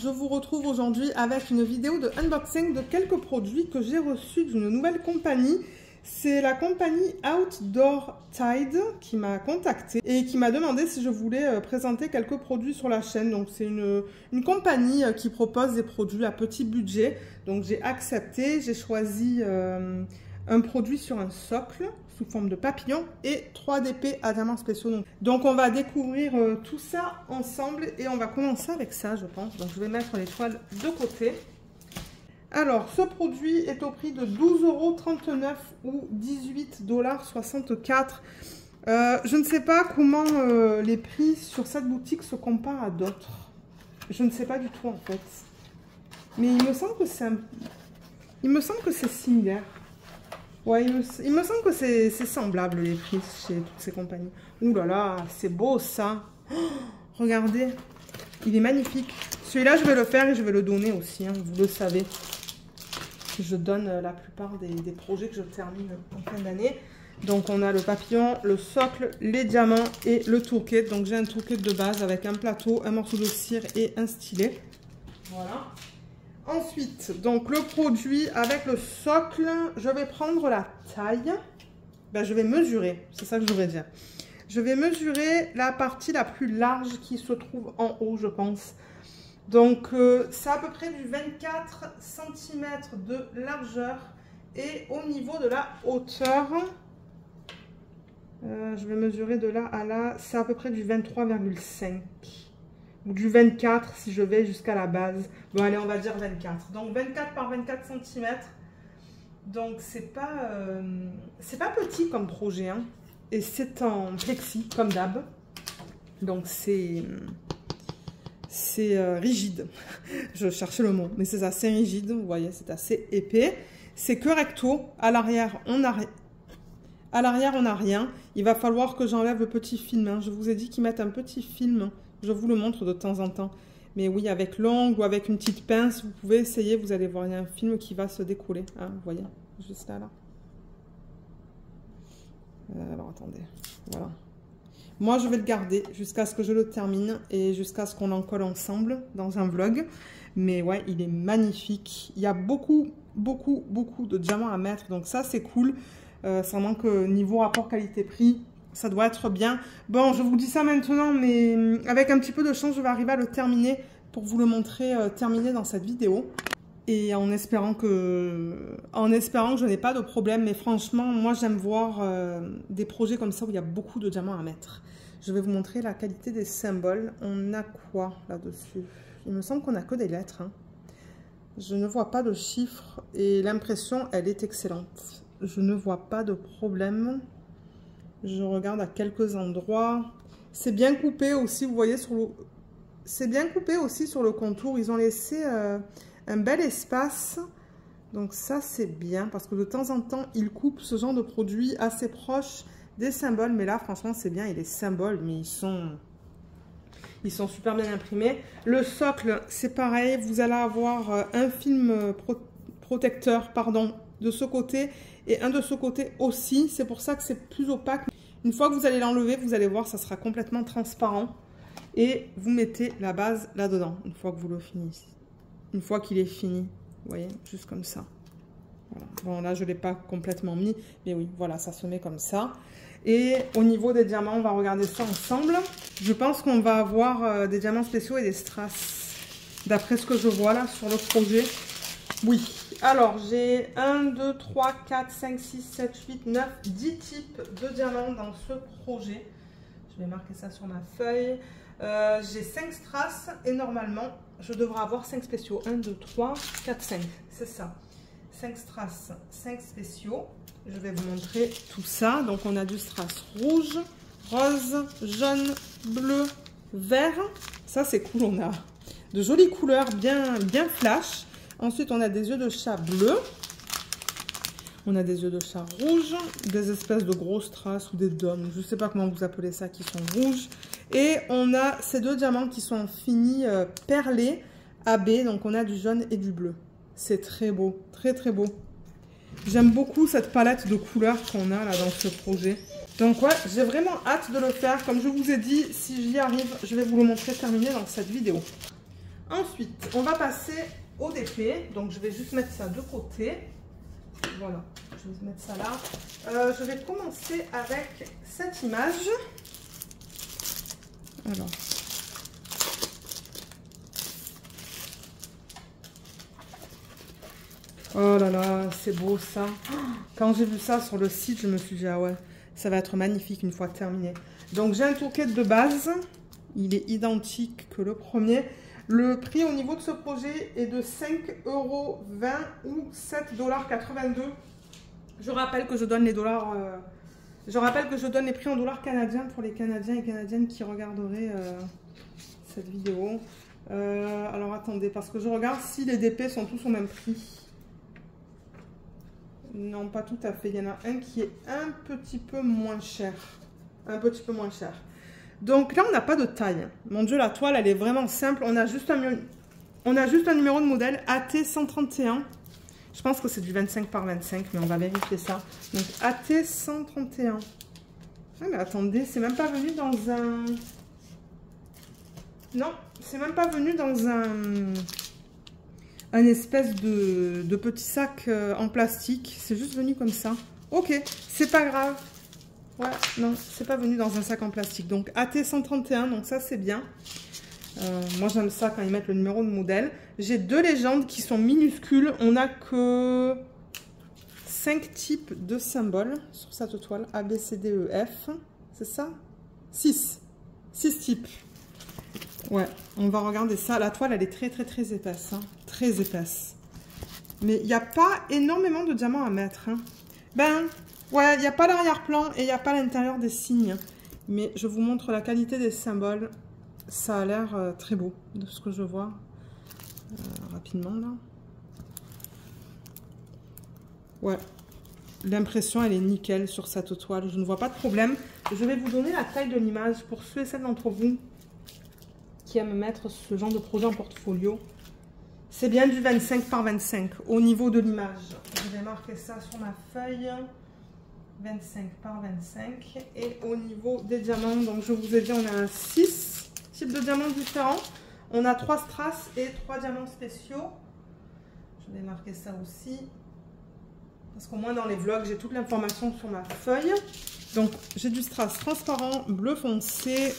je vous retrouve aujourd'hui avec une vidéo de unboxing de quelques produits que j'ai reçus d'une nouvelle compagnie. C'est la compagnie Outdoor Tide qui m'a contactée et qui m'a demandé si je voulais présenter quelques produits sur la chaîne. Donc c'est une compagnie qui propose des produits à petit budget. Donc j'ai accepté, j'ai choisi un produit sur un socle sous forme de papillon et 3 DP à diamants spéciaux. Donc on va découvrir tout ça ensemble et on va commencer avec ça, je pense. Donc je vais mettre les toiles de côté. Alors ce produit est au prix de 12,39 € ou 18,64 $. Je ne sais pas comment les prix sur cette boutique se comparent à d'autres. Je ne sais pas du tout en fait. Mais il me semble que c'est similaire. Ouais, il me semble que c'est semblable les prix chez toutes ces compagnies. Ouh là là, c'est beau ça. Oh, regardez, il est magnifique. Celui-là, je vais le faire et je vais le donner aussi, hein, vous le savez. Je donne la plupart des projets que je termine en fin d'année. Donc on a le papillon, le socle, les diamants et le toolkit. Donc j'ai un toolkit de base avec un plateau, un morceau de cire et un stylet. Voilà. Ensuite, donc le produit avec le socle, je vais prendre la taille. Ben, je vais mesurer, c'est ça que je voudrais dire. Je vais mesurer la partie la plus large qui se trouve en haut, je pense. Donc, c'est à peu près du 24 cm de largeur. Et au niveau de la hauteur, je vais mesurer de là à là, c'est à peu près du 23,5. Ou du 24 si je vais jusqu'à la base. Bon, allez, on va dire 24. Donc, 24 par 24 cm. Donc, c'est pas petit comme projet. Hein. Et c'est en plexi, comme d'hab. Donc, c'est rigide. Je cherchais le mot, mais c'est assez rigide. Vous voyez, c'est assez épais. C'est que recto. À l'arrière, on n'a rien. Il va falloir que j'enlève le petit film. Hein. Je vous ai dit qu'ils mettent un petit film. Je vous le montre de temps en temps. Mais oui, avec l'ongle ou avec une petite pince, vous pouvez essayer. Vous allez voir, il y a un film qui va se décoller. Hein, vous voyez, juste là. Alors, attendez. Voilà. Moi, je vais le garder jusqu'à ce que je le termine et jusqu'à ce qu'on en colle ensemble dans un vlog. Mais ouais, il est magnifique. Il y a beaucoup de diamants à mettre. Donc ça, c'est cool. Seulement que niveau rapport qualité-prix, ça doit être bien. Bon, je vous dis ça maintenant, mais avec un petit peu de chance, je vais arriver à le terminer pour vous le montrer terminé dans cette vidéo. Et en espérant que je n'ai pas de problème. Mais franchement, moi, j'aime voir des projets comme ça où il y a beaucoup de diamants à mettre. Je vais vous montrer la qualité des symboles. On a quoi là-dessus? Il me semble qu'on n'a que des lettres. Hein. Je ne vois pas de chiffres et l'impression, elle est excellente. Je ne vois pas de problème. Je regarde à quelques endroits. C'est bien coupé aussi, vous voyez, c'est bien coupé aussi sur le contour. Ils ont laissé un bel espace. Donc ça, c'est bien parce que de temps en temps, ils coupent ce genre de produit assez proche des symboles. Mais là, franchement, c'est bien. Et les symboles, mais ils sont super bien imprimés. Le socle, c'est pareil. Vous allez avoir un film protecteur, pardon, de ce côté et un de ce côté aussi. C'est pour ça que c'est plus opaque. Une fois que vous allez l'enlever, vous allez voir, ça sera complètement transparent. Et vous mettez la base là-dedans, une fois que vous le finissez. Une fois qu'il est fini, vous voyez, juste comme ça. Voilà. Bon, là, je ne l'ai pas complètement mis, mais oui, voilà, ça se met comme ça. Et au niveau des diamants, on va regarder ça ensemble. Je pense qu'on va avoir des diamants spéciaux et des strass. D'après ce que je vois là sur le projet. Oui. Alors, j'ai 1, 2, 3, 4, 5, 6, 7, 8, 9, 10 types de diamants dans ce projet. Je vais marquer ça sur ma feuille. J'ai 5 strass et normalement, je devrais avoir 5 spéciaux. 1, 2, 3, 4, 5. C'est ça. 5 strass, 5 spéciaux. Je vais vous montrer tout ça. Donc, on a du strass rouge, rose, jaune, bleu, vert. Ça, c'est cool. On a de jolies couleurs bien flash. Ensuite, on a des yeux de chat bleus. On a des yeux de chat rouges. Des espèces de gros strass ou des dômes. Je ne sais pas comment vous appelez ça, qui sont rouges. Et on a ces 2 diamants qui sont finis perlés AB. Donc, on a du jaune et du bleu. C'est très beau. Très, très beau. J'aime beaucoup cette palette de couleurs qu'on a là dans ce projet. Donc, ouais, j'ai vraiment hâte de le faire. Comme je vous ai dit, si j'y arrive, je vais vous le montrer terminé dans cette vidéo. Ensuite, on va passer au DP. Donc, je vais juste mettre ça de côté. Voilà, je vais mettre ça là. Je vais commencer avec cette image. Alors. Oh là là, c'est beau ça. Quand j'ai vu ça sur le site, je me suis dit, ah ouais, ça va être magnifique une fois terminé. Donc j'ai un toolkit de base. Il est identique que le premier. Le prix au niveau de ce projet est de 5,20 € ou 7,82 $. Je rappelle que je donne les dollars. Je rappelle que je donne les prix en dollars canadiens pour les Canadiens et Canadiennes qui regarderaient cette vidéo. Alors attendez, parce que je regarde si les DP sont tous au même prix. Non, pas tout à fait. Il y en a un qui est un petit peu moins cher. Un petit peu moins cher. Donc là, on n'a pas de taille. Mon Dieu, la toile, elle est vraiment simple. On a juste un numéro de modèle AT131. Je pense que c'est du 25 par 25, mais on va vérifier ça. Donc AT131. Ah, mais attendez, c'est même pas venu dans un... Non, c'est même pas venu dans un espèce de petit sac en plastique. C'est juste venu comme ça. Ok, c'est pas grave. Ouais, non, c'est pas venu dans un sac en plastique. Donc AT131, donc ça c'est bien. Moi j'aime ça quand ils mettent le numéro de modèle. J'ai deux légendes qui sont minuscules. On n'a que 5 types de symboles sur cette toile. A, B, C, D, E, F. C'est ça? 6 types. Ouais, on va regarder ça. La toile, elle est très épaisse. Hein. Très épaisse. Mais il n'y a pas énormément de diamants à mettre. Hein. Ben, ouais, il n'y a pas l'arrière-plan et il n'y a pas l'intérieur des signes. Mais je vous montre la qualité des symboles. Ça a l'air très beau de ce que je vois. Rapidement, là. Ouais. L'impression, elle est nickel sur cette toile. Je ne vois pas de problème. Je vais vous donner la taille de l'image pour ceux et celles d'entre vous qui aiment mettre ce genre de projet en portfolio. C'est bien du 25 par 25 au niveau de l'image. Je vais marquer ça sur ma feuille. 25 par 25. Et au niveau des diamants, donc je vous ai dit, on a 6 types de diamants différents. On a 3 strass et 3 diamants spéciaux. Je vais marquer ça aussi. Parce qu'au moins dans les vlogs, j'ai toute l'information sur ma feuille. Donc, j'ai du strass transparent, bleu foncé.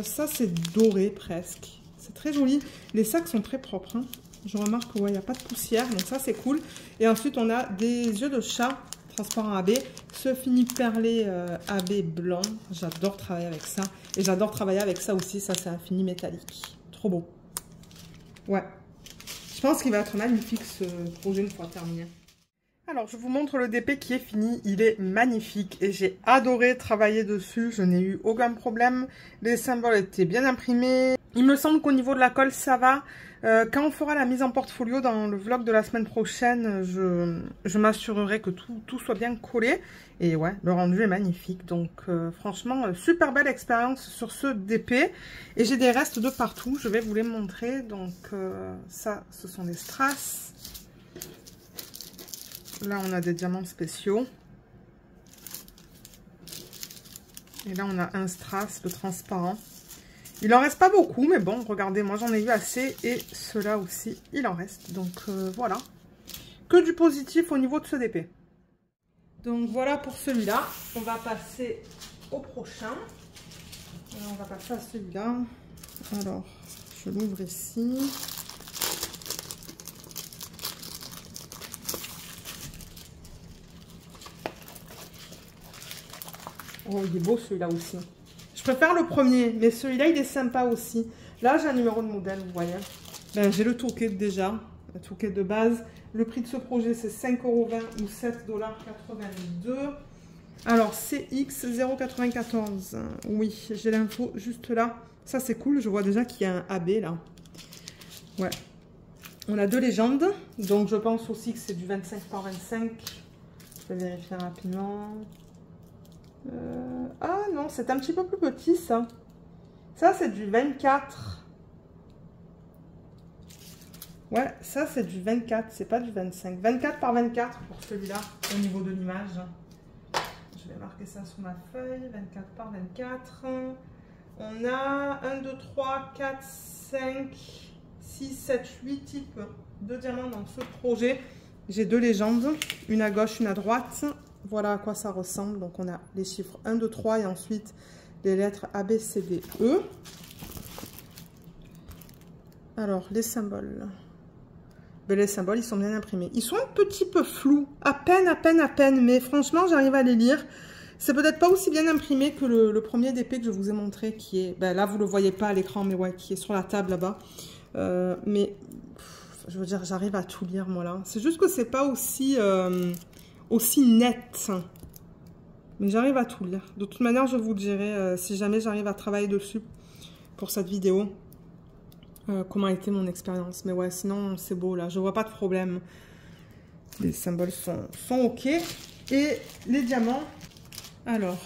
Ça, c'est doré presque. C'est très joli. Les sacs sont très propres. Hein. Je remarque qu'il n'y a pas de poussière. Donc, ça, c'est cool. Et ensuite, on a des yeux de chat transparent AB. Ce fini perlé AB blanc. J'adore travailler avec ça. Et j'adore travailler avec ça aussi. Ça, c'est un fini métallique. Trop beau. Ouais. Je pense qu'il va être magnifique ce projet une fois terminé. Alors, je vous montre le DP qui est fini. Il est magnifique et j'ai adoré travailler dessus. Je n'ai eu aucun problème. Les symboles étaient bien imprimés. Il me semble qu'au niveau de la colle, ça va. Quand on fera la mise en portfolio dans le vlog de la semaine prochaine, je m'assurerai que tout soit bien collé. Et ouais, le rendu est magnifique. Donc, franchement, super belle expérience sur ce DP. Et j'ai des restes de partout. Je vais vous les montrer. Donc, ça, ce sont des strass. Là, on a des diamants spéciaux. Et là, on a un strass de transparent. Il en reste pas beaucoup, mais bon, regardez, moi, j'en ai eu assez. Et ceux-là aussi, il en reste. Donc, voilà. Que du positif au niveau de ce DP. Donc, voilà pour celui-là. On va passer au prochain. Alors, on va passer à celui-là. Alors, je l'ouvre ici. Oh, il est beau celui-là aussi. Je préfère le premier, mais celui-là, il est sympa aussi. Là, j'ai un numéro de modèle, vous voyez. Ben, j'ai le toolkit déjà, le toolkit de base. Le prix de ce projet, c'est 5,20 € ou 7,82 $. Alors, CX 0,94. Oui, j'ai l'info juste là. Ça, c'est cool. Je vois déjà qu'il y a un AB là. Ouais. On a deux légendes. Donc, je pense aussi que c'est du 25 par 25. Je vais vérifier rapidement. Ah non, c'est un petit peu plus petit ça. Ça c'est du 24. Ouais, ça c'est du 24, c'est pas du 25. 24 par 24 pour celui-là au niveau de l'image. Je vais marquer ça sur ma feuille. 24 par 24. On a 1, 2, 3, 4, 5, 6, 7, 8 types de diamants dans ce projet. J'ai 2 légendes, une à gauche, une à droite. Voilà à quoi ça ressemble. Donc on a les chiffres 1, 2, 3 et ensuite les lettres A, B, C, D, E. Alors les symboles. Ben, les symboles, ils sont bien imprimés. Ils sont un petit peu flous, à peine, mais franchement, j'arrive à les lire. C'est peut-être pas aussi bien imprimé que le premier d'épée que je vous ai montré, qui est, ben là, vous le voyez pas à l'écran, mais ouais, qui est sur la table là-bas. Mais, je veux dire, j'arrive à tout lire, moi, là. C'est juste que c'est pas aussi, aussi net. Mais j'arrive à tout lire. De toute manière, je vous le dirai, si jamais j'arrive à travailler dessus pour cette vidéo. Comment a été mon expérience. Mais ouais, sinon, c'est beau, là. Je vois pas de problème. Les symboles sont OK. Et les diamants, alors,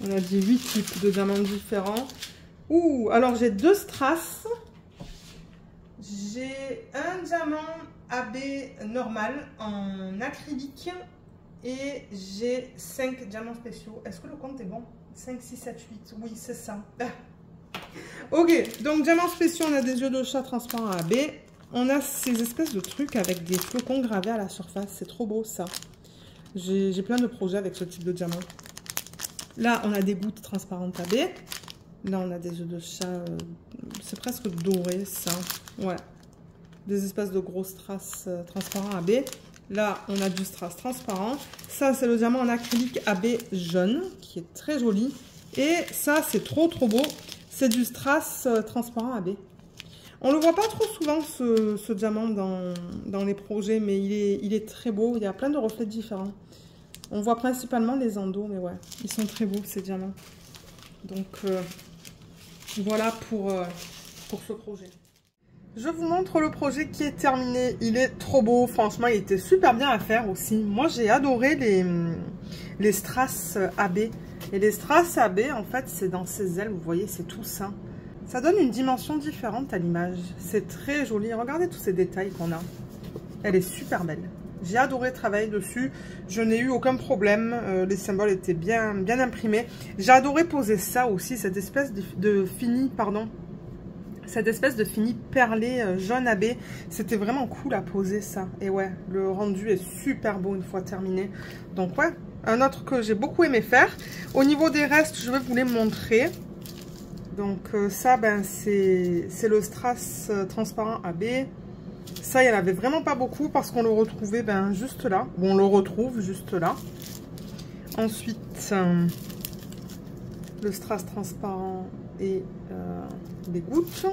on a dit 8 types de diamants différents. Ouh, alors j'ai 2 strass. J'ai un diamant AB normal en acrylique. Et j'ai 5 diamants spéciaux. Est-ce que le compte est bon? 5, 6, 7, 8. Oui, c'est ça. Ok, donc diamants spéciaux, on a des yeux de chat transparents AB. On a ces espèces de trucs avec des flocons gravés à la surface. C'est trop beau, ça. J'ai plein de projets avec ce type de diamant. Là, on a des gouttes transparentes AB. Là, on a des yeux de chat. C'est presque doré, ça. Ouais. Des espèces de gros strass transparents AB. Là, on a du strass transparent. Ça, c'est le diamant en acrylique AB jaune, qui est très joli. Et ça, c'est trop beau. C'est du strass transparent AB. On le voit pas trop souvent, ce diamant, dans les projets, mais il est très beau. Il y a plein de reflets différents. On voit principalement les endos, mais ouais, ils sont très beaux, ces diamants. Donc, voilà pour ce projet. Je vous montre le projet qui est terminé. Il est trop beau, franchement, il était super bien à faire aussi. Moi, j'ai adoré les strass AB. Et les strass AB, en fait, c'est dans ces ailes, vous voyez, c'est tout ça. Ça donne une dimension différente à l'image. C'est très joli. Regardez tous ces détails qu'on a. Elle est super belle. J'ai adoré travailler dessus. Je n'ai eu aucun problème. Les symboles étaient bien imprimés. J'ai adoré poser ça aussi, cette espèce de fini, pardon. Cette espèce de fini perlé jaune AB. C'était vraiment cool à poser ça. Et ouais, le rendu est super beau une fois terminé. Donc ouais. Un autre que j'ai beaucoup aimé faire. Au niveau des restes, je vais vous les montrer. Donc ça, ben, c'est le strass transparent AB. Ça, il n'y en avait vraiment pas beaucoup parce qu'on le retrouvait ben, juste là. Bon, on le retrouve juste là. Ensuite, le strass transparent et les gouttes.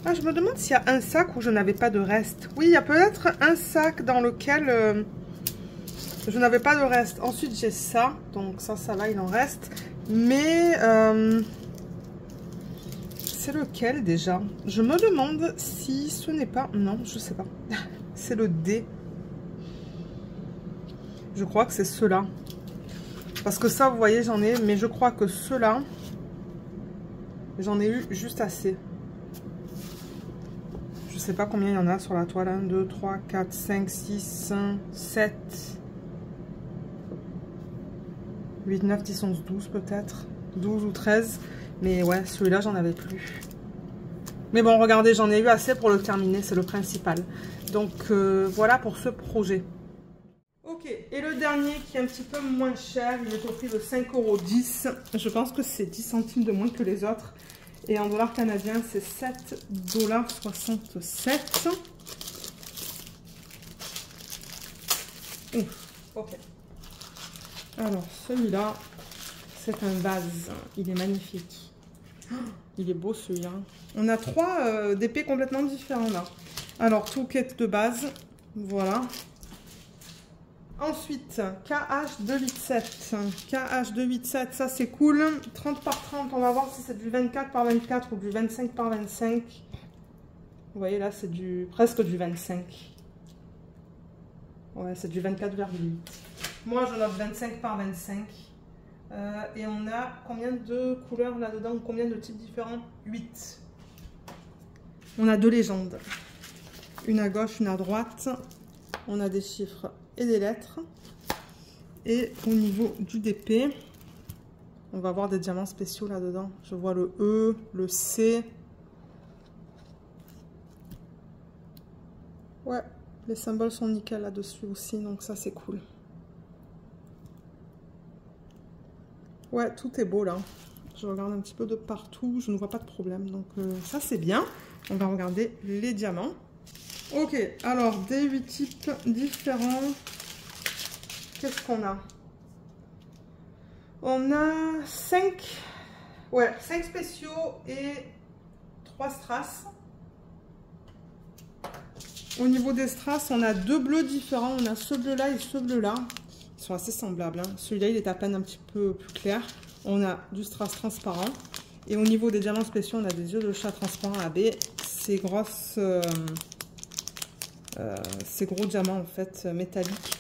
Ah, je me demande s'il y a un sac où je n'avais pas de reste. Oui, il y a peut-être un sac dans lequel... je n'avais pas de reste. Ensuite, j'ai ça. Donc ça va, il en reste. Mais c'est lequel déjà? Je me demande si ce n'est pas... Non, je sais pas. C'est le D. Je crois que c'est ceux-là. Parce que ça, vous voyez, j'en ai. Mais je crois que ceux-là, j'en ai eu juste assez. Je sais pas combien il y en a sur la toile. 1, 2, 3, 4, 5, 6, 7... 8, 9, 10, 11, 12 peut-être. 12 ou 13. Mais ouais, celui-là, j'en avais plus. Mais bon, regardez, j'en ai eu assez pour le terminer. C'est le principal. Donc, voilà pour ce projet. Ok, et le dernier qui est un petit peu moins cher. Il est au prix de 5,10 €. Je pense que c'est 10 centimes de moins que les autres. Et en dollars canadiens, c'est 7,67 $. Ouf, ok. Alors, celui-là, c'est un vase. Il est magnifique. Il est beau, celui-là. On a 3 d'épées complètement différents, là. Alors, toolkit de base. Voilà. Ensuite, KH287. KH287, ça, c'est cool. 30 par 30. On va voir si c'est du 24 par 24 ou du 25 par 25. Vous voyez, là, c'est presque du 25. Ouais, c'est du 24,8. Moi, je note 25 par 25. Et on a combien de couleurs là-dedans? Combien de types différents? 8. On a 2 légendes. Une à gauche, une à droite. On a des chiffres et des lettres. Et au niveau du DP, On va avoir des diamants spéciaux là-dedans. Je vois le E, le C. Ouais, les symboles sont nickel là-dessus aussi, donc ça c'est cool. Ouais, tout est beau là. Je regarde un petit peu de partout, je ne vois pas de problème. Donc ça c'est bien. On va regarder les diamants. Ok, alors des 8 types différents. Qu'est-ce qu'on a? On a 5 spéciaux et 3 strass. Au niveau des strass, on a 2 bleus différents. On a ce bleu-là et ce bleu-là. Ils sont assez semblables. Hein. Celui-là, il est à peine un petit peu plus clair. On a du strass transparent. Et au niveau des diamants spéciaux, on a des yeux de chat transparents AB. Ces grosses... ces gros diamants, en fait, métalliques.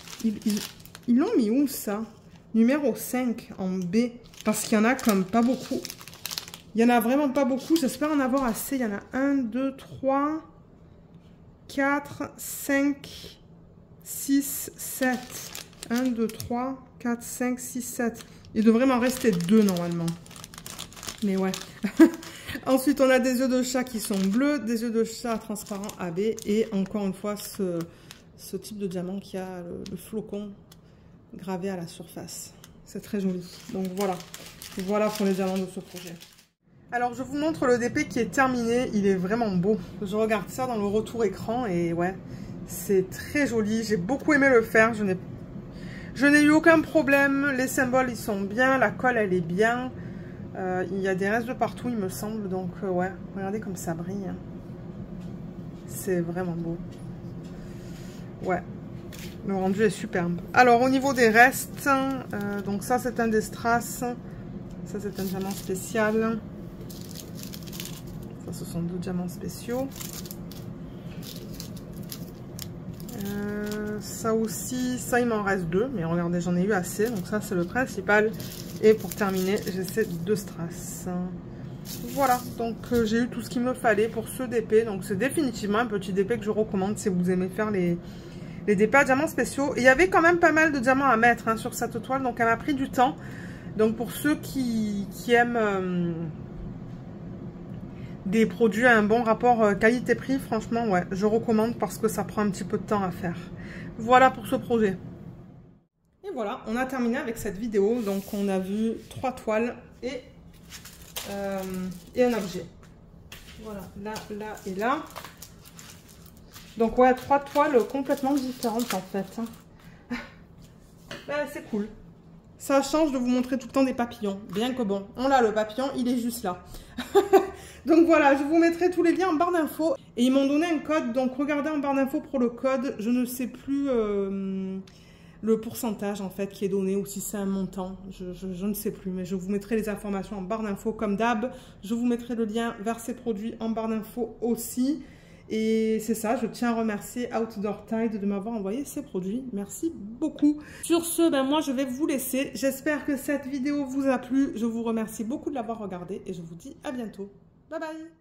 Ils l'ont mis où, ça? Numéro 5 en B. Parce qu'il y en a comme pas beaucoup. Il y en a vraiment pas beaucoup. J'espère en avoir assez. Il y en a 1, 2, 3, 4, 5, 6, 7. 1, 2, 3, 4, 5, 6, 7. Il devrait m'en rester 2 normalement. Mais ouais. Ensuite, on a des œufs de chat qui sont bleus. Des œufs de chat transparents AB. Et encore une fois, ce type de diamant qui a le flocon gravé à la surface. C'est très joli. Donc voilà. Voilà pour les diamants de ce projet. Alors je vous montre le DP qui est terminé. Il est vraiment beau. Je regarde ça dans le retour écran et ouais, c'est très joli. J'ai beaucoup aimé le faire. Je n'ai eu aucun problème. Les symboles ils sont bien. La colle elle est bien. Il y a des restes de partout il me semble. Donc ouais, regardez comme ça brille. C'est vraiment beau. Ouais. Le rendu est superbe. Alors au niveau des restes, donc ça c'est un des strass, ça c'est un diamant spécial, ça ce sont 2 diamants spéciaux, ça aussi, ça il m'en reste 2, mais regardez j'en ai eu assez, donc ça c'est le principal. Et pour terminer j'ai ces 2 strass. Voilà, donc j'ai eu tout ce qu'il me fallait pour ce DP, donc c'est définitivement un petit DP que je recommande si vous aimez faire les DP à diamants spéciaux. Et il y avait quand même pas mal de diamants à mettre hein, sur cette toile, donc elle m'a pris du temps. Donc pour ceux qui aiment des produits à un bon rapport qualité-prix, franchement ouais, je recommande parce que ça prend un petit peu de temps à faire. Voilà pour ce projet. Et voilà, on a terminé avec cette vidéo. Donc on a vu 3 toiles et un objet. Voilà, là, là et là. Donc ouais, 3 toiles complètement différentes en fait. Ben, c'est cool. Ça change de vous montrer tout le temps des papillons. Bien que bon, on l'a le papillon, il est juste là. Donc voilà, je vous mettrai tous les liens en barre d'infos. Et ils m'ont donné un code, donc regardez en barre d'infos pour le code. Je ne sais plus le pourcentage en fait qui est donné ou si c'est un montant. Je ne sais plus, mais je vous mettrai les informations en barre d'infos comme d'hab. Je vous mettrai le lien vers ces produits en barre d'infos aussi. Et c'est ça, je tiens à remercier Outdoor Tide de m'avoir envoyé ces produits. Merci beaucoup. Sur ce, ben moi je vais vous laisser. J'espère que cette vidéo vous a plu. Je vous remercie beaucoup de l'avoir regardée et je vous dis à bientôt. Bye bye.